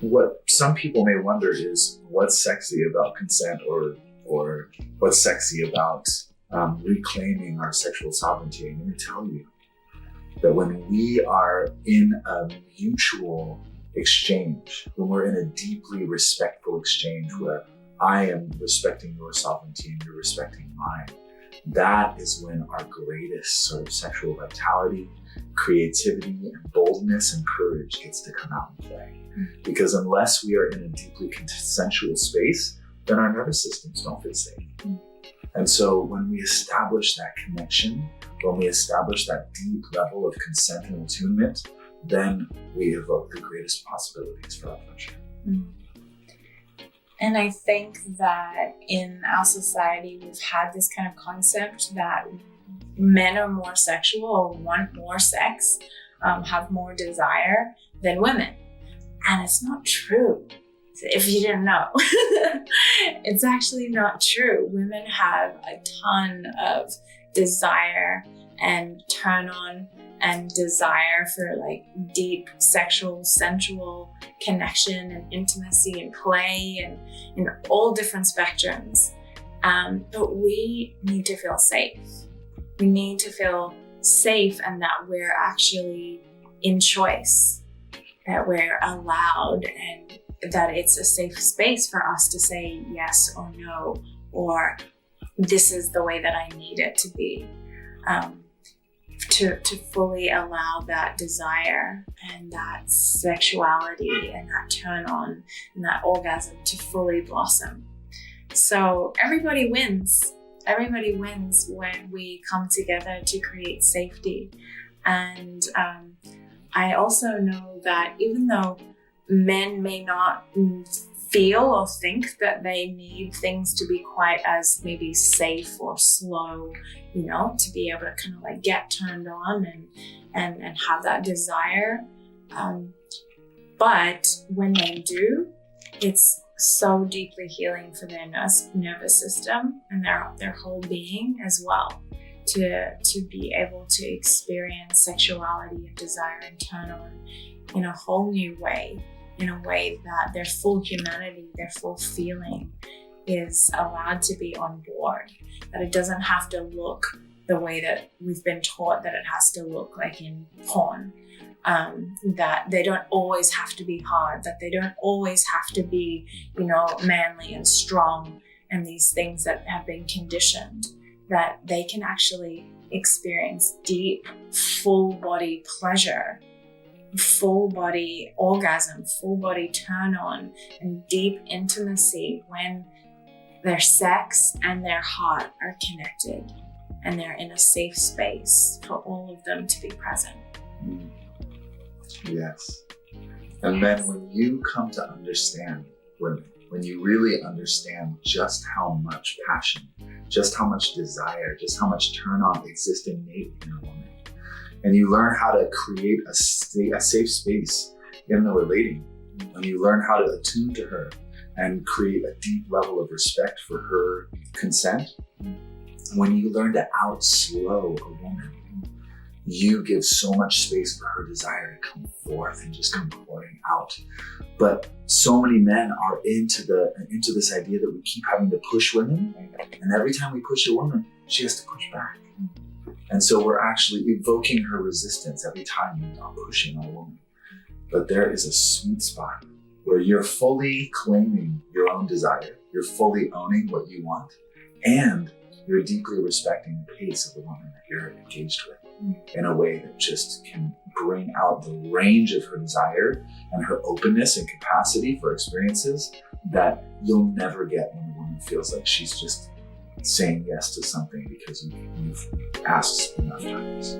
what some people may wonder is what's sexy about consent or what's sexy about reclaiming our sexual sovereignty. I'm going to tell you that when we are in a mutual exchange, when we're in a deeply respectful exchange where I am respecting your sovereignty and you're respecting mine, that is when our greatest sort of sexual vitality, creativity, and boldness and courage gets to come out and play. Because unless we are in a deeply consensual space, then our nervous systems don't feel safe. And so when we establish that connection, when we establish that deep level of consent and attunement, then we evoke the greatest possibilities for our pleasure. And I think that in our society, we've had this kind of concept that men are more sexual or want more sex, have more desire than women. And it's not true. If you didn't know, it's actually not true. Women have a ton of desire and turn on and desire for like deep sexual, sensual connection and intimacy and play and in all different spectrums. But we need to feel safe. We need to feel safe and that we're actually in choice, that we're allowed and that it's a safe space for us to say yes or no, or this is the way that I need it to be. To fully allow that desire and that sexuality and that turn on and that orgasm to fully blossom. So everybody wins. Everybody wins when we come together to create safety. And I also know that even though men may not feel or think that they need things to be quite as maybe safe or slow, you know, to be able to kind of like get turned on and have that desire. But when they do, it's so deeply healing for their nervous system and their whole being as well, to be able to experience sexuality and desire and turn on in a whole new way, in a way that their full humanity, their full feeling is allowed to be on board, that it doesn't have to look the way that we've been taught that it has to look like in porn, that they don't always have to be hard, that they don't always have to be, you know, manly and strong and these things that have been conditioned, that they can actually experience deep, full body pleasure, full body orgasm, full body turn on, and deep intimacy when their sex and their heart are connected and they're in a safe space for all of them to be present. Yes. And then when you come to understand women, when you really understand just how much passion, just how much desire, just how much turn on exists innately in a woman, and you learn how to create a safe space in the relating, when you learn how to attune to her and create a deep level of respect for her consent, when you learn to outslow a woman, you give so much space for her desire to come forth and just come pouring out. But so many men are into this idea that we keep having to push women, and every time we push a woman, she has to push back. And so we're actually evoking her resistance every time we are pushing a woman. But there is a sweet spot where you're fully claiming your own desire, you're fully owning what you want, and you're deeply respecting the pace of the woman that you're engaged with in a way that just can bring out the range of her desire and her openness and capacity for experiences that you'll never get when a woman feels like she's just saying yes to something because you've asked enough times.